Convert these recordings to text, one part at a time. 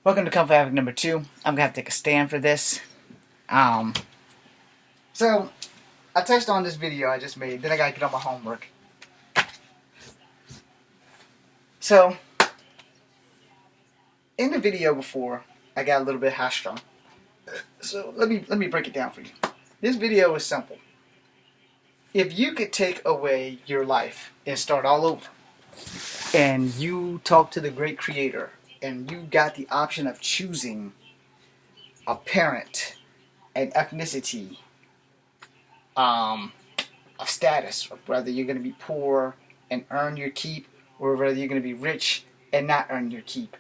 Welcome to Comfort Addict number 2. I'm gonna have to take a stand for this. Um, so I touched on this video I just made. Then I gotta get on my homework. So in the video before, I got a little bit high strung. So let me break it down for you. This video is simple. If you could take away your life and start all over, and you talk to the great creator, and you got the option of choosing a parent, an ethnicity, a status, whether you're going to be poor and earn your keep, or whether you're going to be rich and not earn your keep,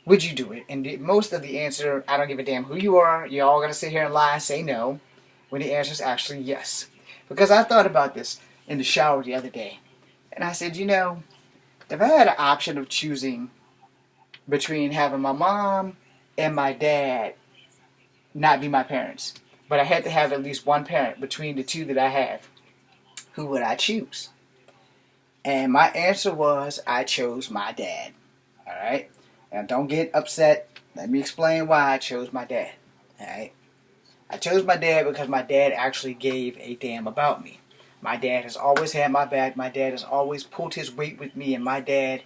would you do it? And most of the answer, I don't give a damn who you are, you're all going to sit here and lie and say no, when the answer is actually yes. Because I thought about this in the shower the other day, and I said, if I had an option of choosing between having my mom and my dad not be my parents, but I had to have at least one parent between the two that I have, who would I choose? And my answer was I chose my dad. Alright? Now don't get upset. Let me explain why I chose my dad. Alright? I chose my dad because my dad actually gave a damn about me. My dad has always had my back. My dad has always pulled his weight with me, and my dad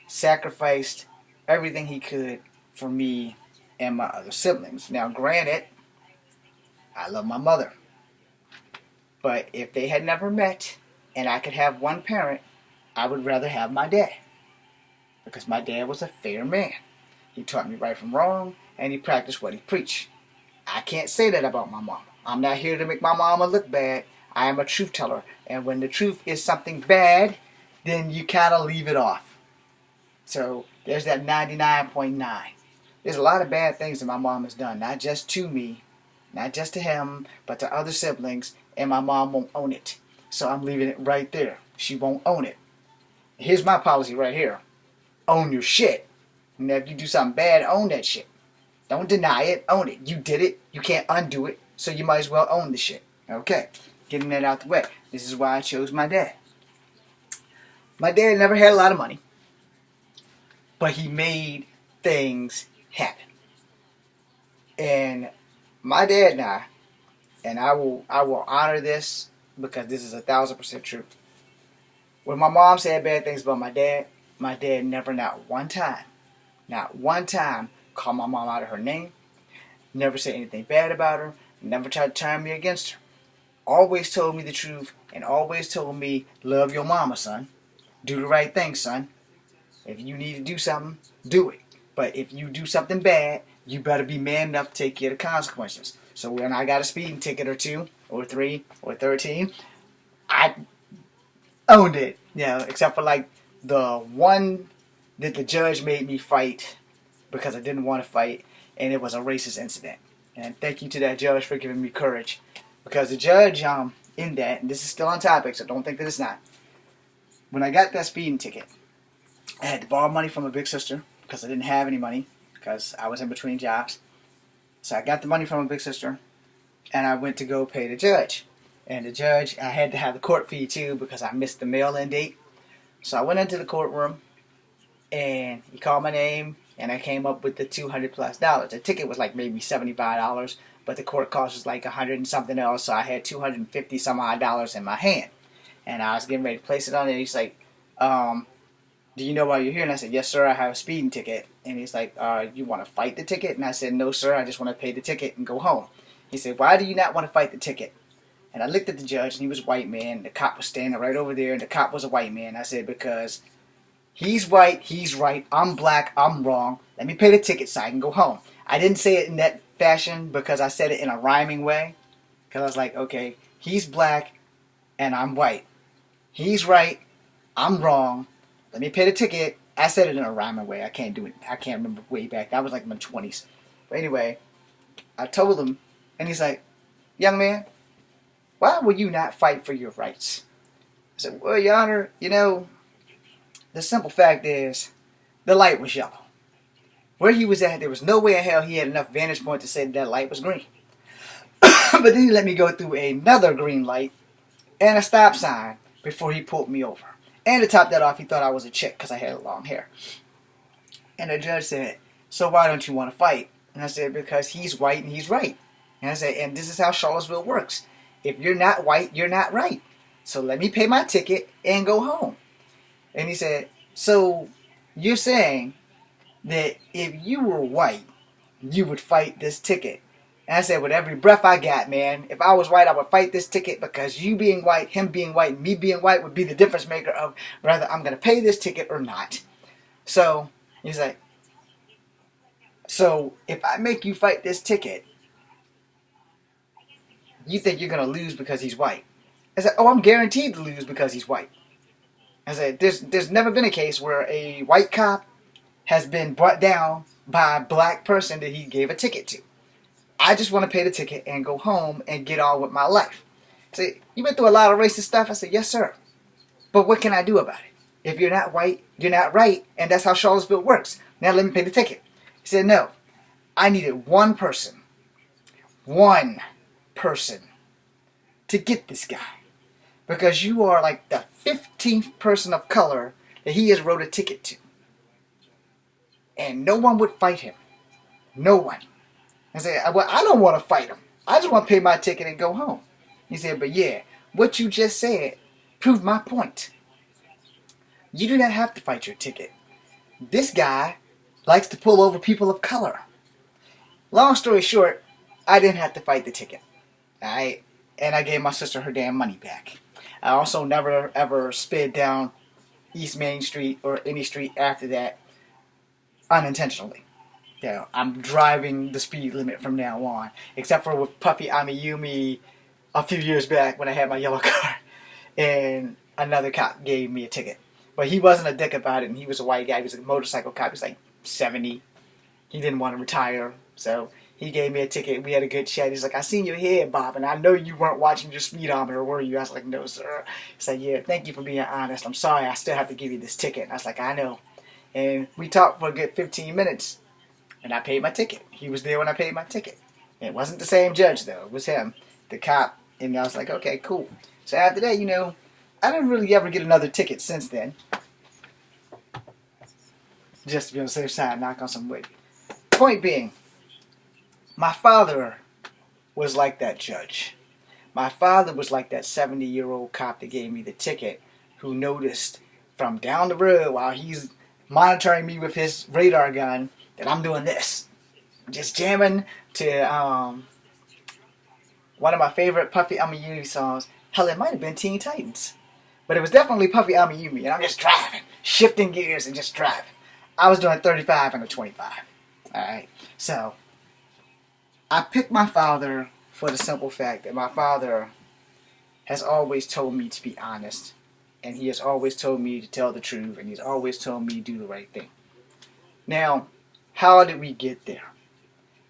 sacrificed everything he could for me and my other siblings. Now granted, I love my mother. But if they had never met and I could have one parent, I would rather have my dad. Because my dad was a fair man. He taught me right from wrong, and he practiced what he preached. I can't say that about my mama. I'm not here to make my mama look bad. I am a truth teller. And when the truth is something bad, then you kind of leave it off. So there's that 99.9. There's a lot of bad things that my mom has done. Not just to me, not just to him, but to other siblings. And my mom won't own it. So I'm leaving it right there. She won't own it. Here's my policy right here. Own your shit. And if you do something bad, own that shit. Don't deny it. Own it. You did it. You can't undo it. So you might as well own the shit. Okay. Getting that out the way. This is why I chose my dad. My dad never had a lot of money. But he made things happen. And my dad and I will honor this because this is 1,000% true. When my mom said bad things about my dad never, not one time, called my mom out of her name, never said anything bad about her, never tried to turn me against her. Always told me the truth and always told me, love your mama, son. Do the right thing, son. If you need to do something, do it. But if you do something bad, you better be man enough to take care of the consequences. So when I got a speeding ticket or 2 or 3 or 13, I owned it. Except for like the one that the judge made me fight because I didn't want to fight, and it was a racist incident. And thank you to that judge for giving me courage. Because the judge, in that, and this is still on topic, so don't think that it's not. When I got that speeding ticket, I had to borrow money from a big sister because I didn't have any money because I was in between jobs. So I got the money from a big sister, and I went to go pay the judge. And the judge, I had to have the court fee too because I missed the mail-in date. So I went into the courtroom, and he called my name, and I came up with the $200+. The ticket was like maybe $75, but the court cost was like $100 and something else, so I had $250 some odd dollars in my hand. And I was getting ready to place it on it, and he's like, do you know why you're here? And I said, yes, sir, I have a speeding ticket. And he's like, you want to fight the ticket? And I said, no, sir, I just want to pay the ticket and go home. He said, why do you not want to fight the ticket? And I looked at the judge, and he was a white man. The cop was standing right over there, and the cop was a white man. I said, because he's white, he's right, I'm black, I'm wrong. Let me pay the ticket so I can go home. I didn't say it in that fashion because I said it in a rhyming way. Because I was like, okay, he's black, and I'm white. He's right, I'm wrong. Let me pay the ticket. I said it in a rhyming way. I can't do it. I can't remember way back. That was like in my 20s. But anyway, I told him, and he's like, young man, why will you not fight for your rights? I said, well, Your Honor, the simple fact is, the light was yellow. Where he was at, there was no way in hell he had enough vantage point to say that light was green. But then he let me go through another green light and a stop sign before he pulled me over. And to top that off, he thought I was a chick because I had long hair. And the judge said, so why don't you want to fight? And I said, because he's white and he's right. And I said, and this is how Charlottesville works. If you're not white, you're not right. So let me pay my ticket and go home. And he said, so you're saying that if you were white, you would fight this ticket? And I said, with every breath I got, man, if I was white, I would fight this ticket, because you being white, him being white, me being white would be the difference maker of whether I'm going to pay this ticket or not. So he's like, so if I make you fight this ticket, you think you're going to lose because he's white? I said, oh, I'm guaranteed to lose because he's white. I said, there's never been a case where a white cop has been brought down by a black person that he gave a ticket to. I just want to pay the ticket and go home and get on with my life. I said, you been through a lot of racist stuff? I said, yes, sir. But what can I do about it? If you're not white, you're not right, and that's how Charlottesville works. Now let me pay the ticket. He said, no. I needed one person to get this guy. Because you are like the 15th person of color that he has wrote a ticket to. And no one would fight him. No one. I said, well, I don't want to fight him. I just want to pay my ticket and go home. He said, but yeah, what you just said proved my point. You do not have to fight your ticket. This guy likes to pull over people of color. Long story short, I didn't have to fight the ticket. Alright? And I gave my sister her damn money back. I also never ever sped down East Main Street or any street after that unintentionally. You know, I'm driving the speed limit from now on. Except for with Puffy Amiyumi a few years back when I had my yellow car. And another cop gave me a ticket. But he wasn't a dick about it, and he was a white guy. He was a motorcycle cop. He was like 70. He didn't want to retire, so he gave me a ticket. We had a good chat. He's like, I seen your head, Bob, and I know you weren't watching your speedometer, were you? I was like, no, sir. He's like, yeah, thank you for being honest. I'm sorry, I still have to give you this ticket. And I was like, I know. And we talked for a good 15 minutes, and I paid my ticket. He was there when I paid my ticket. And it wasn't the same judge, though. It was him, the cop. And I was like, okay, cool. So after that, you know, I didn't really ever get another ticket since then. Just to be on the safe side, knock on some wood. Point being, my father was like that judge. My father was like that 70-year-old cop that gave me the ticket, who noticed from down the road while he's monitoring me with his radar gun that I'm doing this. Just jamming to one of my favorite Puffy Amiyumi songs. Hell, it might have been Teen Titans. But it was definitely Puffy Amiyumi, and I'm just driving, shifting gears and just driving. I was doing 35 and a 25. Alright, so I picked my father for the simple fact that my father has always told me to be honest, and he has always told me to tell the truth, and he's always told me to do the right thing. Now, how did we get there?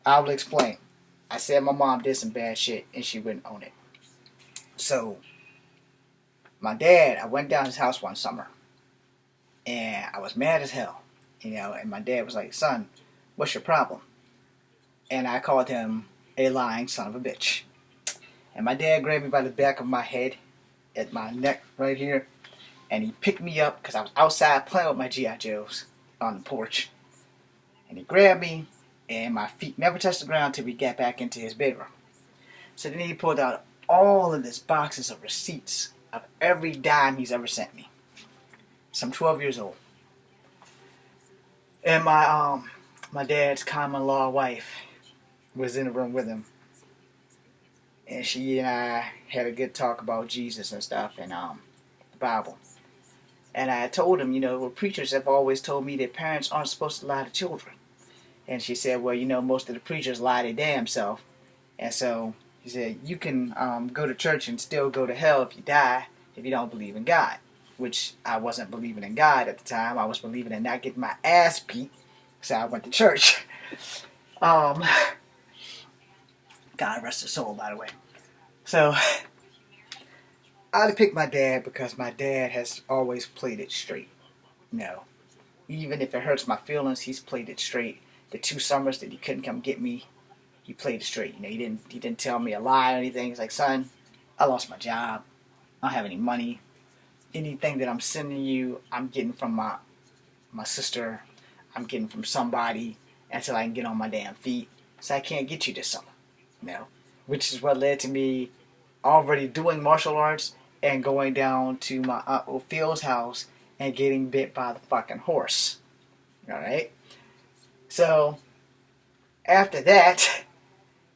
I will explain. I said my mom did some bad shit, and she wouldn't own it. So, my dad, I went down his house one summer, and I was mad as hell, you know, and my dad was like, son, what's your problem? And I called him a lying son of a bitch. And my dad grabbed me by the back of my head, at my neck right here, and he picked me up because I was outside playing with my G.I. Joes on the porch. And he grabbed me, and my feet never touched the ground until we got back into his bedroom. So then he pulled out all of this boxes of receipts of every dime he's ever sent me. So I'm 12 years old. And my dad's common law wife was in the room with him. And she and I had a good talk about Jesus and stuff and the Bible. And I told him, you know, well, preachers have always told me that parents aren't supposed to lie to children. And she said, well, you know, most of the preachers lie their damn self. And so she said, you can go to church and still go to hell if you die if you don't believe in God. Which I wasn't believing in God at the time. I was believing in not getting my ass beat. So I went to church. God rest his soul, by the way. So I picked my dad because my dad has always played it straight. You know, even if it hurts my feelings, he's played it straight. The 2 summers that he couldn't come get me, he played it straight. You know, he didn't tell me a lie or anything. He's like, son, I lost my job. I don't have any money. Anything that I'm sending you, I'm getting from my sister. I'm getting from somebody. until I can get on my damn feet. So I can't get you this summer. You know? Which is what led to me already doing martial arts and going down to my Uncle Phil's house and getting bit by the fucking horse. Alright? So, after that,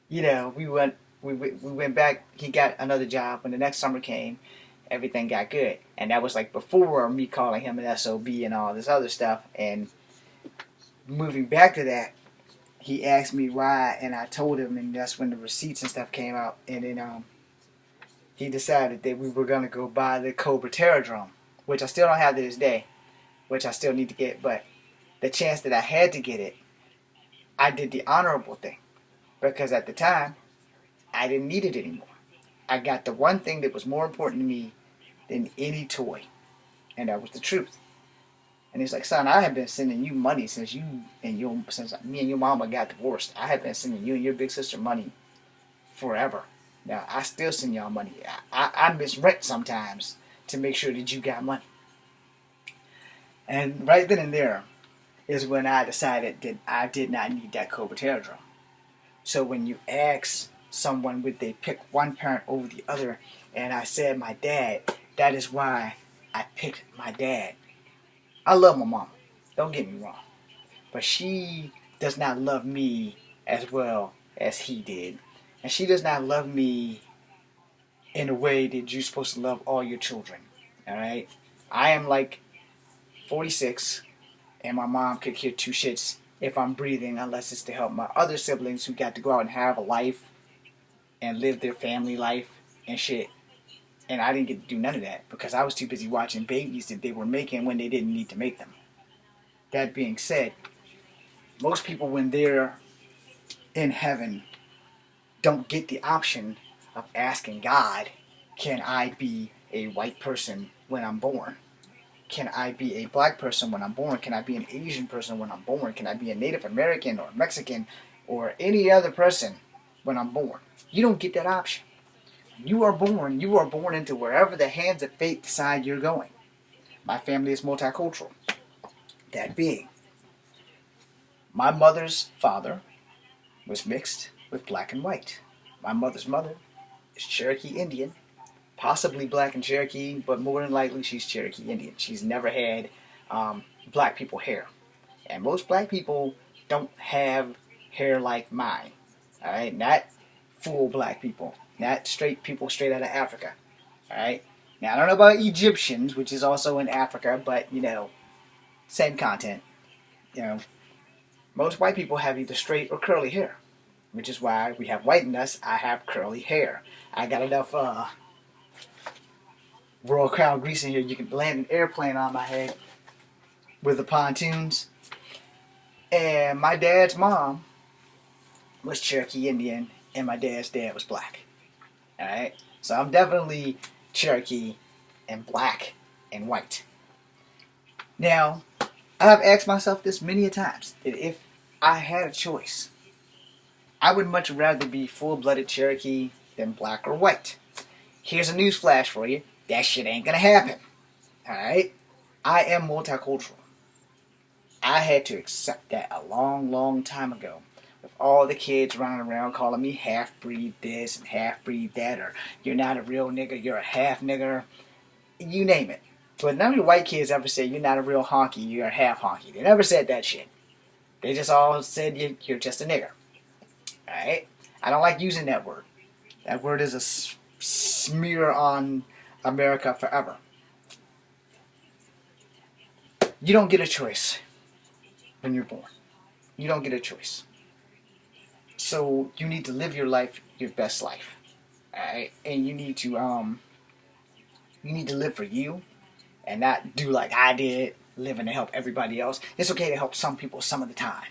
you know, we went back. He got another job. When the next summer came, everything got good. And that was like before me calling him an SOB and all this other stuff. And moving back to that, he asked me why, and I told him, and that's when the receipts and stuff came out. And then he decided that we were going to go buy the Cobra Terra drum, which I still don't have to this day, which I still need to get. But the chance that I had to get it, I did the honorable thing. Because at the time, I didn't need it anymore. I got the one thing that was more important to me than any toy. And that was the truth. And he's like, son, I have been sending you money since me and your mama got divorced. I have been sending you and your big sister money forever. Now, I still send y'all money. I miss rent sometimes to make sure that you got money. And right then and there is when I decided that I did not need that Cobra Terra drum. So when you ask someone would they pick one parent over the other, and I said my dad, that is why I picked my dad. I love my mama, don't get me wrong, but she does not love me as well as he did, and she does not love me in a way that you're supposed to love all your children. Alright, I am like 46, and my mom could care two shits if I'm breathing, unless it's to help my other siblings who got to go out and have a life and live their family life and shit. And I didn't get to do none of that because I was too busy watching babies that they were making when they didn't need to make them. That being said, most people when they're in heaven don't get the option of asking God, can I be a white person when I'm born? Can I be a black person when I'm born? Can I be an Asian person when I'm born? Can I be a Native American or Mexican or any other person when I'm born? You don't get that option. You are born into wherever the hands of fate decide you're going. My family is multicultural. That being, my mother's father was mixed with black and white. My mother's mother is Cherokee Indian, possibly black and Cherokee, but more than likely she's Cherokee Indian. She's never had black people hair. And most black people don't have hair like mine. Alright, not full black people. Not straight people straight out of Africa. Alright? Now, I don't know about Egyptians, which is also in Africa, but, you know, same content. You know, most white people have either straight or curly hair, which is why we have white in us. I have curly hair. I got enough Royal Crown grease in here. You can land an airplane on my head with the pontoons. And my dad's mom was Cherokee Indian, and my dad's dad was black. Alright? So I'm definitely Cherokee and black and white. Now, I've asked myself this many a times, that if I had a choice, I would much rather be full-blooded Cherokee than black or white. Here's a news flash for you. That shit ain't gonna happen. Alright? I am multicultural. I had to accept that a long, long time ago. With all the kids running around calling me half-breed this and half-breed that, or you're not a real nigger, you're a half nigger, you name it. But none of the white kids ever said you're not a real honky, you're a half honky. They never said that shit. They just all said you're just a nigger. Alright? I don't like using that word. That word is a smear on America forever. You don't get a choice when you're born. You don't get a choice. So you need to live your life, your best life. Alright? And you need to live for you and not do like I did, living to help everybody else. It's okay to help some people some of the time,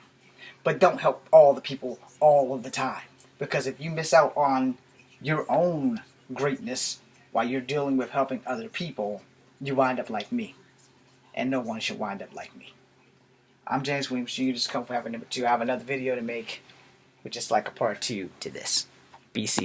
but don't help all the people all of the time. Because if you miss out on your own greatness while you're dealing with helping other people, you wind up like me. And no one should wind up like me. I'm James Williams Jr. Just come for having number 2. I have another video to make, which is like a part 2 to this. BC.